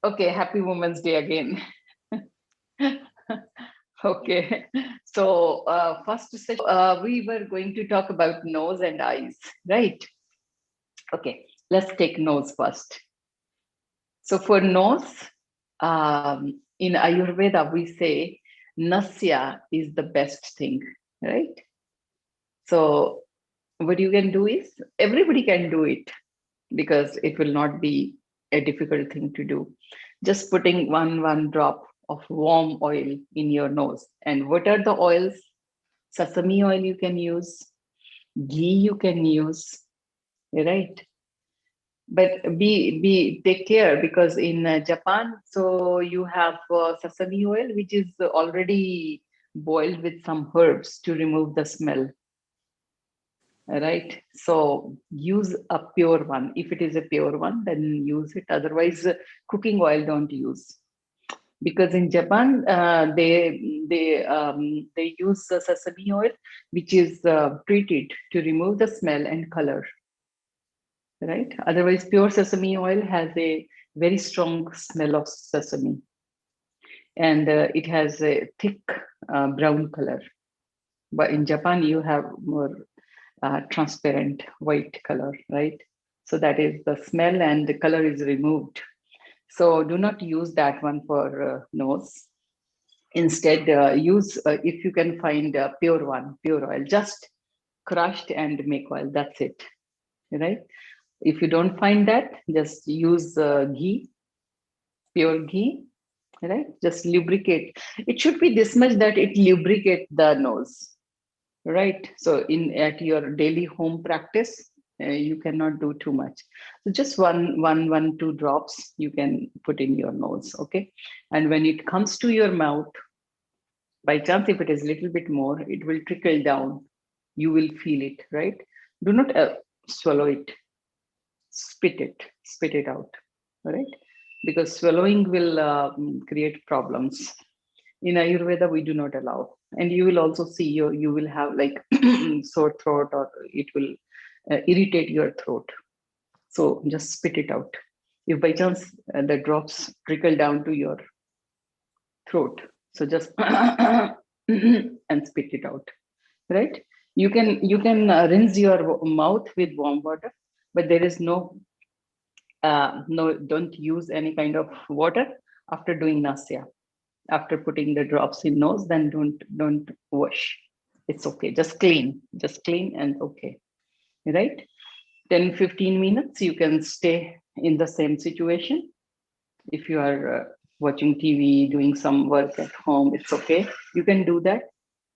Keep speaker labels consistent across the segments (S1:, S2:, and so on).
S1: Okay, happy Women's Day again. Okay, so first session, we were going to talk about nose and eyes, right? Okay, let's take nose first. So for nose, in Ayurveda, we say Nasya is the best thing, right? So what you can do is, everybody can do it because it will not be a difficult thing to do. Just putting one drop of warm oil in your nose. And what are the oils? Sesame oil you can use, ghee you can use, right? But take care, because in Japan, so you have sesame oil, which is already boiled with some herbs to remove the smell. Right, so use a pure one. If it is a pure one, then use it. Otherwise, cooking oil don't use, because in Japan they use sesame oil, which is treated to remove the smell and color. Right. Otherwise, pure sesame oil has a very strong smell of sesame, and it has a thick brown color. But in Japan, you have more transparent white color, right? So that is the smell, and the color is removed. So do not use that one for nose. Instead, use, if you can find a pure one, pure oil, just crushed and make oil, that's it, right? If you don't find that, just use ghee, pure ghee, right? Just lubricate. It should be this much that it lubricate the nose. Right, so at your daily home practice, you cannot do too much. So just one, 2 drops you can put in your nose, okay? And when it comes to your mouth, by chance, if it is a little bit more, it will trickle down. You will feel it, right? Do not swallow it. Spit it out, right? Because swallowing will create problems. In Ayurveda, we do not allow. And you will also see you will have like sore throat, or it will irritate your throat. So just spit it out. If by chance the drops trickle down to your throat, so just and spit it out, right? You can rinse your mouth with warm water, but there is no, don't use any kind of water after doing nasya. After putting the drops in nose, then don't wash. It's okay. Just clean and okay, right? 10-15 minutes you can stay in the same situation. If you are watching TV, doing some work at home, it's okay. You can do that.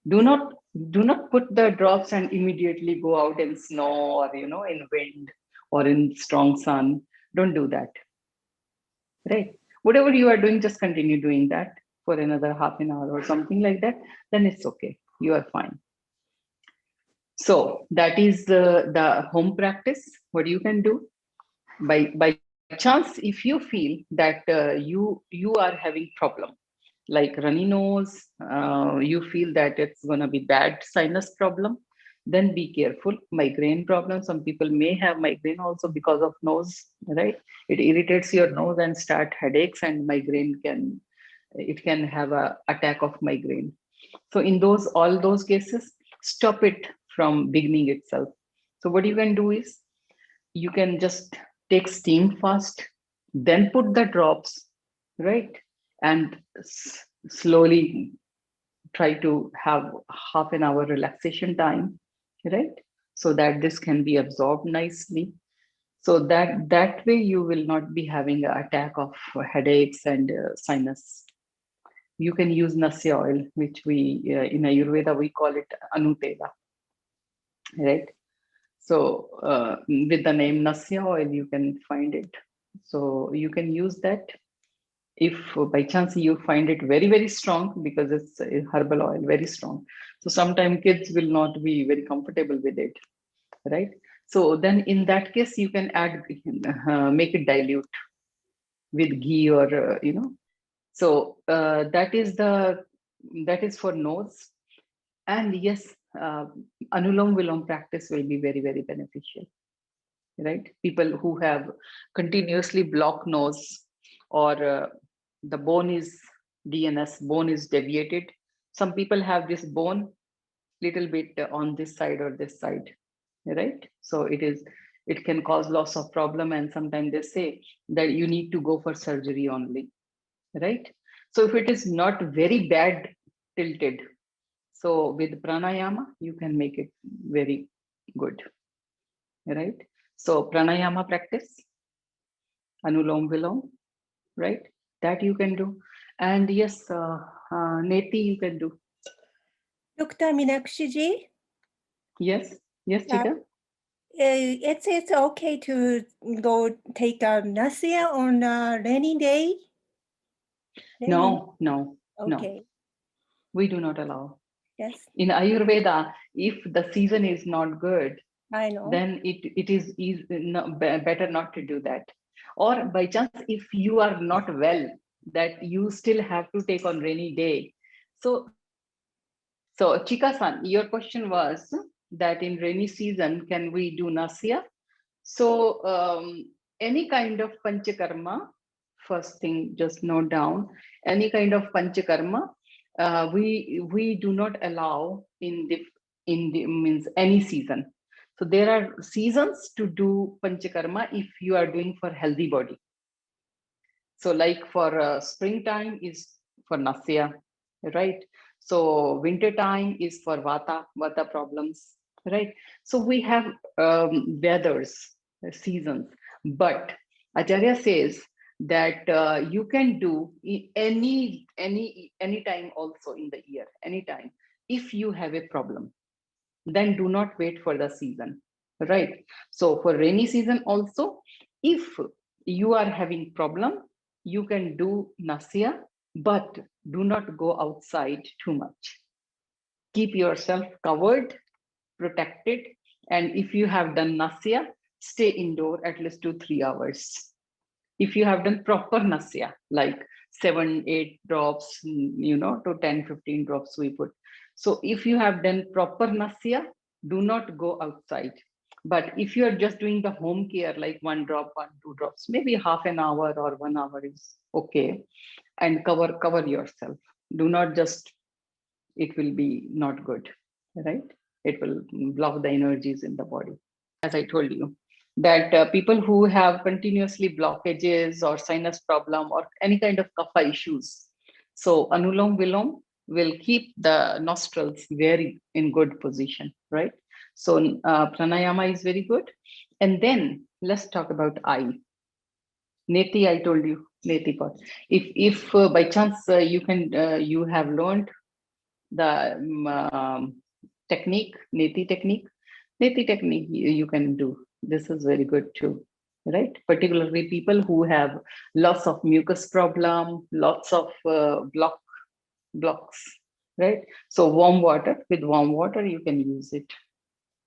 S1: Do not put the drops and immediately go out in snow, or in wind or in strong sun. Don't do that, right? Whatever you are doing, just continue doing that for another half an hour or something like that. Then it's okay. You are fine. So that is the home practice. What you can do by chance, if you feel that you are having problem like runny nose, you feel that it's going to be bad sinus problem, then be careful. Migraine problem, some people may have migraine also because of nose, right? It irritates your nose and start headaches, and migraine can have a attack of migraine. So in all those cases, stop it from beginning itself. So what you can do is, you can just take steam first, then put the drops, right? And slowly try to have half an hour relaxation time, right? So that this can be absorbed nicely. So that way you will not be having an attack of headaches and sinus. You can use nasya oil, which we in Ayurveda we call it anutela, right? So with the name nasya oil, you can find it. So you can use that. If by chance you find it very, very strong, because it's a herbal oil, very strong. So sometimes kids will not be very comfortable with it, right? So then in that case, you can add, make it dilute with ghee, or, so that is for nose. And yes, Anulom Vilom practice will be very, very beneficial, right? People who have continuously blocked nose, or the bone is DNS, bone is deviated. Some people have this bone little bit on this side or this side, right? So it can cause loss of problem, and sometimes they say that you need to go for surgery only, right? So if it is not very bad tilted, so with pranayama you can make it very good, right? So pranayama practice, anulom vilom, right? That you can do. And yes, Neti, you can do.
S2: Dr. Meenakshi ji?
S1: Yes, Chika.
S2: It's okay to go take a Nasya on a rainy day?
S1: No.
S2: Okay.
S1: We do not allow.
S2: Yes.
S1: In Ayurveda, if the season is not good,
S2: I know.
S1: then it is better not to do that. Or by chance, if you are not well, that you still have to take on rainy day. So Chika-san, your question was that in rainy season, can we do Nasya? So any kind of panchakarma, first thing, just note down, any kind of panchakarma, we do not allow in the means any season. So there are seasons to do panchakarma if you are doing for healthy body. So like for springtime is for Nasya, right? So winter time is for Vata problems, right? So we have weathers, seasons, but Acharya says that you can do any time also in the year, anytime. If you have a problem, then do not wait for the season, right? So for rainy season also, if you are having problem, you can do Nasya, but do not go outside too much. Keep yourself covered, protected, and if you have done Nasya, stay indoor at least 2-3 hours. If you have done proper Nasya, like 7-8 drops, to 10-15 drops we put. So if you have done proper Nasya, do not go outside. But if you are just doing the home care, like 1 drop, 1-2 drops, maybe half an hour or 1 hour is okay. And cover yourself. Do not just, it will be not good, right? It will block the energies in the body. As I told you, that people who have continuously blockages or sinus problem or any kind of kapha issues, so anulom vilom will keep the nostrils very in good position, right? So pranayama is very good. And then let's talk about eye. Neti, I told you, Neti part. If by chance you have learned the technique, Neti technique you can do. This is very good too, right? Particularly people who have lots of mucus problem, lots of blocks, right? So with warm water you can use it,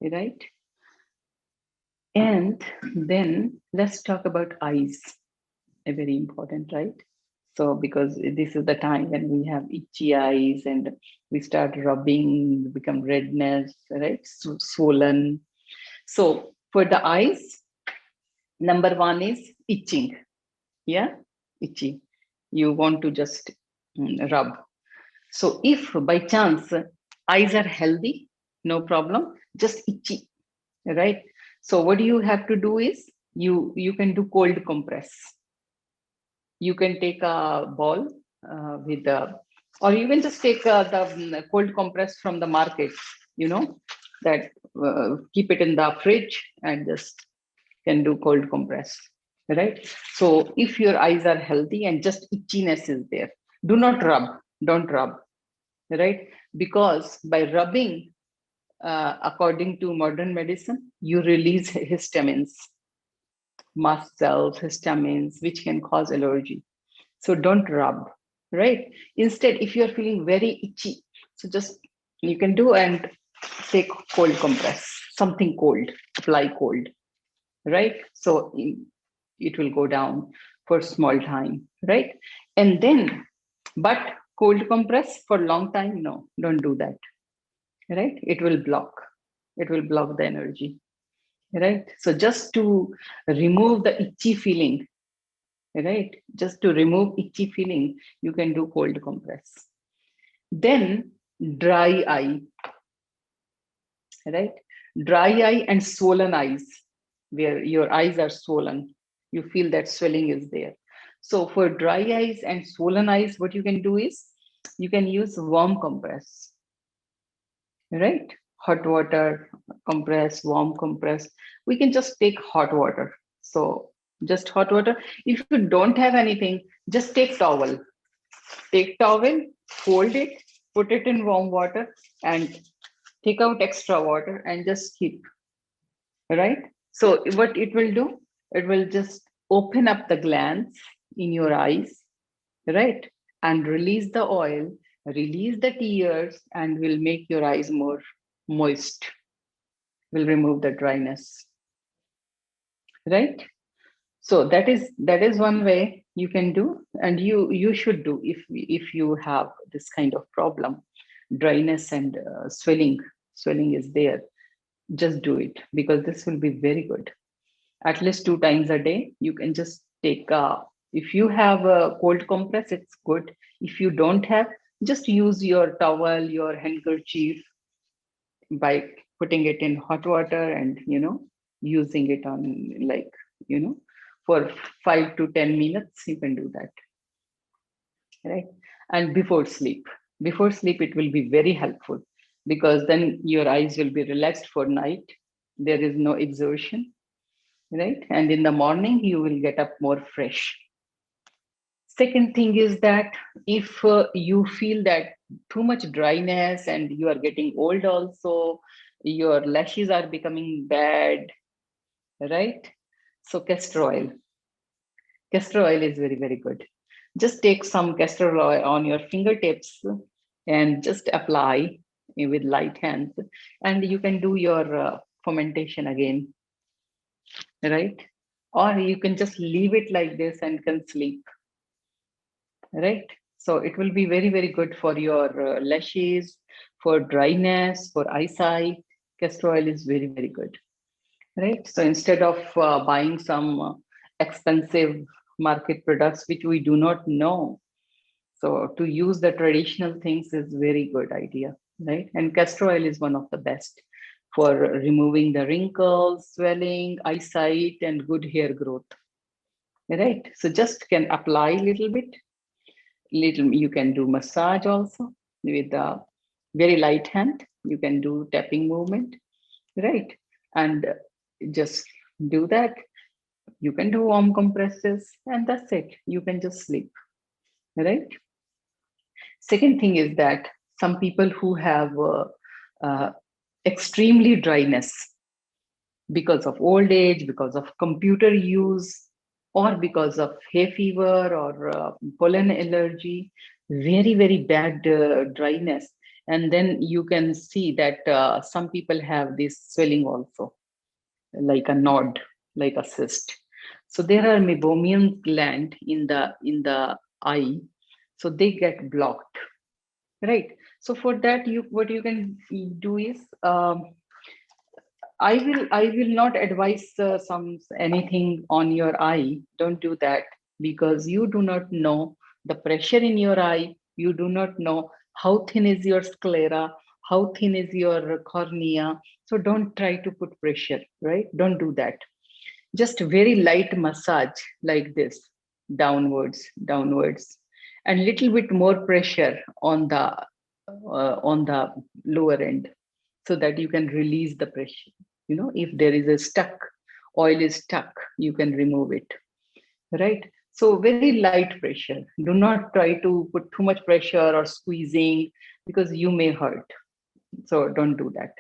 S1: right? And then let's talk about eyes. A very important, right? So because this is the time when we have itchy eyes and we start rubbing, become redness, right? Swollen. So for the eyes, number 1 is itching. Yeah, itchy. You want to just rub. So if by chance eyes are healthy, no problem, just itchy, right? So what you have to do is you can do cold compress. You can take a ball or you can just take the cold compress from the market, that keep it in the fridge and just can do cold compress, right? So if your eyes are healthy and just itchiness is there, do not rub, don't rub, right? Because by rubbing, according to modern medicine, you release histamines, mast cells, histamines, which can cause allergy. So don't rub, right? Instead, if you're feeling very itchy, so just you can do and take cold compress, something cold, apply cold, right? So it will go down for small time, right? And then, but cold compress for long time, no, don't do that, right? It will block the energy, right? So just to remove the itchy feeling, right? Just to remove itchy feeling, you can do cold compress. Then dry eye, right? Dry eye and swollen eyes, where your eyes are swollen. You feel that swelling is there. So for dry eyes and swollen eyes, what you can do is you can use warm compress, right? Hot water compress, warm compress. We can just take hot water. So just hot water. If you don't have anything, just take towel. Take towel, fold it, put it in warm water, and take out extra water and just keep, right? So what it will do, it will just open up the glands in your eyes, right? And release the oil, release the tears, and will make your eyes more moist, will remove the dryness, right? So that is one way you can do, and you should do if you have this kind of problem, dryness and swelling is there. Just do it, because this will be very good. At least 2 times a day, you can just take if you have a cold compress, it's good. If you don't have, just use your towel, your handkerchief, by putting it in hot water and using it on, like, for 5 to 10 minutes, you can do that, right? And before sleep it will be very helpful, because then your eyes will be relaxed for night. There is no exertion, right? And in the morning you will get up more fresh. Second thing is that if you feel that too much dryness and you are getting old also, your lashes are becoming bad, right? So castor oil is very, very good. Just take some castor oil on your fingertips and just apply with light hands, and you can do your fermentation again, right? Or you can just leave it like this and can sleep, right? So it will be very, very good for your lashes, for dryness, for eyesight. Castor oil is very, very good, right? So instead of buying some expensive market products which we do not know, so to use the traditional things is very good idea, right? And castor oil is one of the best for removing the wrinkles, swelling, eyesight, and good hair growth, right? So just can apply a little bit. You can do massage also with a very light hand. You can do tapping movement, right? And just do that. You can do warm compresses, and that's it. You can just sleep, right? Second thing is that some people who have extremely dryness because of old age, because of computer use, or because of hay fever or pollen allergy, very, very bad dryness. And then you can see that some people have this swelling also, like a node, like a cyst. So there are meibomian gland in the eye, so they get blocked, right? So for that, what you can do is, I will not advise anything on your eye. Don't do that, because you do not know the pressure in your eye. You do not know how thin is your sclera, how thin is your cornea. So don't try to put pressure, right? Don't do that. Just very light massage like this, downwards, and little bit more pressure on the lower end, so that you can release the pressure. If there is a oil is stuck, you can remove it, right? So very light pressure. Do not try to put too much pressure or squeezing, because you may hurt. So don't do that,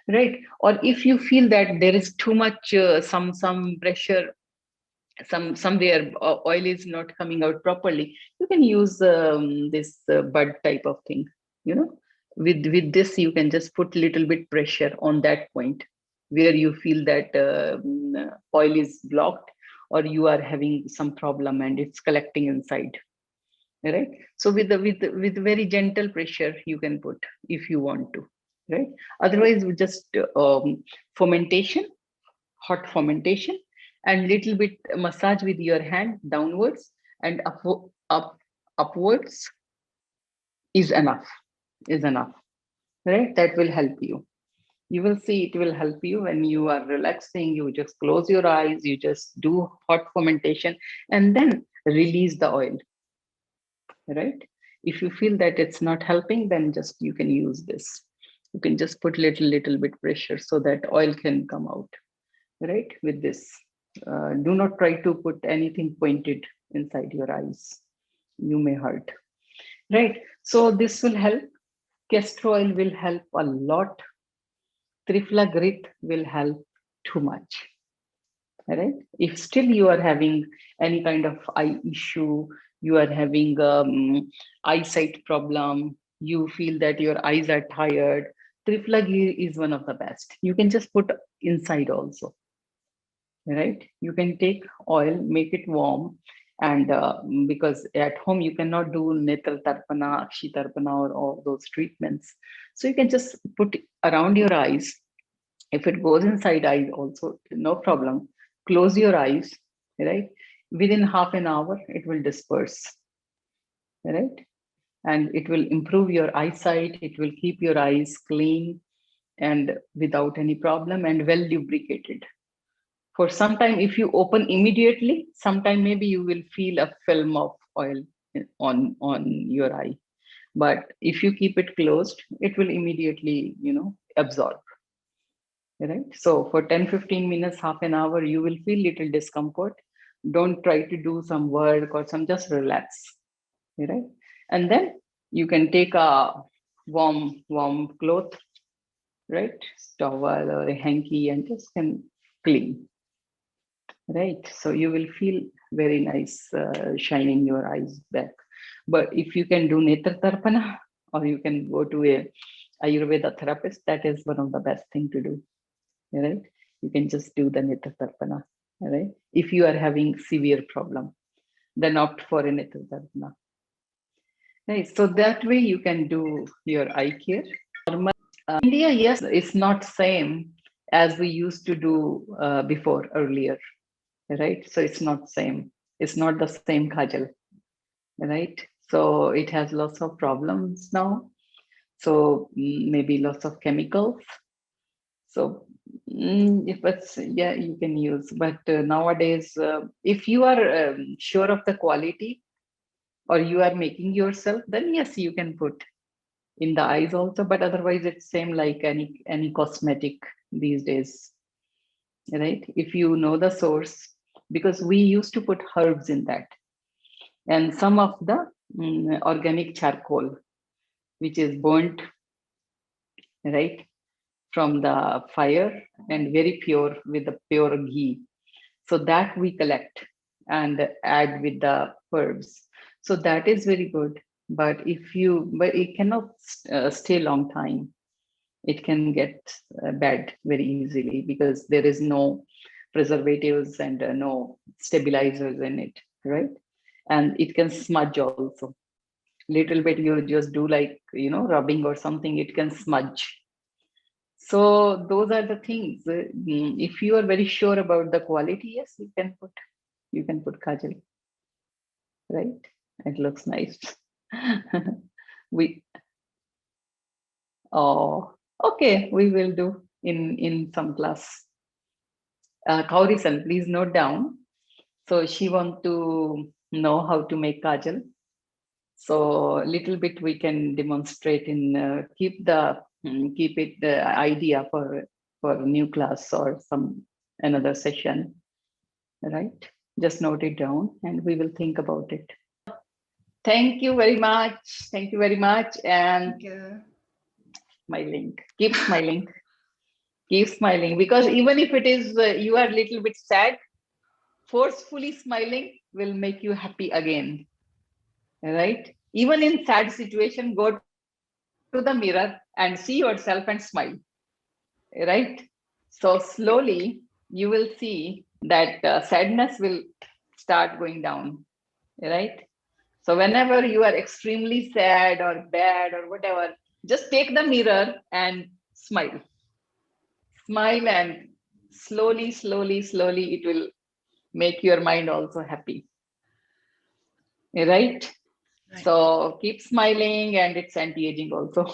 S1: right? Or if you feel that there is too much some pressure, somewhere oil is not coming out properly, you can use this bud type of thing. With this, you can just put little bit pressure on that point where you feel that oil is blocked, or you are having some problem and it's collecting inside, right? So with very gentle pressure you can put, if you want to, right? Otherwise, we just fermentation, hot fermentation, and little bit massage with your hand downwards and upwards is enough, right? That will help you. You will see it will help you when you are relaxing. You just close your eyes, you just do hot fermentation and then release the oil, right? If you feel that it's not helping, then just you can use this. You can just put little bit pressure so that oil can come out, right? With this, do not try to put anything pointed inside your eyes. You may hurt, right? So this will help. Castor oil will help a lot. Triphala grit will help too much, right? If still you are having any kind of eye issue, you are having eyesight problem, you feel that your eyes are tired, Triphala is one of the best. You can just put inside also, right? You can take oil, make it warm, and because at home you cannot do netra tarpana, akshi tarpana, or all those treatments. So you can just put around your eyes. If it goes inside eyes also, no problem. Close your eyes, right? Within half an hour, it will disperse, right? And it will improve your eyesight. It will keep your eyes clean and without any problem and well lubricated. For some time, if you open immediately, sometime maybe you will feel a film of oil on your eye. But if you keep it closed, it will immediately, absorb. Right? So for 10-15 minutes, half an hour, you will feel little discomfort. Don't try to do some work or just relax. Right? And then you can take a warm cloth, right? Towel or a hanky and just can clean. Right? So you will feel very nice shining your eyes back. But if you can do netra tarpana or you can go to a Ayurveda therapist, that is one of the best thing to do. Right? You can just do the netra tarpana, right? If you are having severe problem, then opt for a netra tarpana. Right? So that way you can do your eye care. India, yes, it's not same as we used to do before earlier, right? So it's not same. It's not the same Kajal, right? So it has lots of problems now. So maybe lots of chemicals. So if it's, yeah, you can use, but nowadays, if you are sure of the quality or you are making yourself, then yes, you can put in the eyes also, but otherwise it's same like any cosmetic these days, right? If you know the source, because we used to put herbs in that and some of the organic charcoal, which is burnt, right, from the fire and very pure with the pure ghee. So that we collect and add with the herbs. So that is very good. But it cannot stay long time. It can get bad very easily because there is no preservatives and no stabilizers in it, right? And it can smudge also. Little bit you just do like, rubbing or something, it can smudge. So those are the things. If you are very sure about the quality, yes, you can put Kajal, right? It looks nice. Okay, we will do in some class. Kauri-san, please note down. So she want to know how to make Kajal. So little bit we can demonstrate in keep it the idea for new class or another session, right? Just note it down and we will think about it. Thank you very much. Thank you very much. And smiling, keep smiling, because even if it is you are a little bit sad, forcefully smiling will make you happy again, right? Even in sad situation, go to the mirror and see yourself and smile, right? So slowly you will see that sadness will start going down, right? So whenever you are extremely sad or bad or whatever, just take the mirror and smile and slowly it will make your mind also happy. Right?
S3: Right.
S1: So keep smiling, and it's anti-aging also.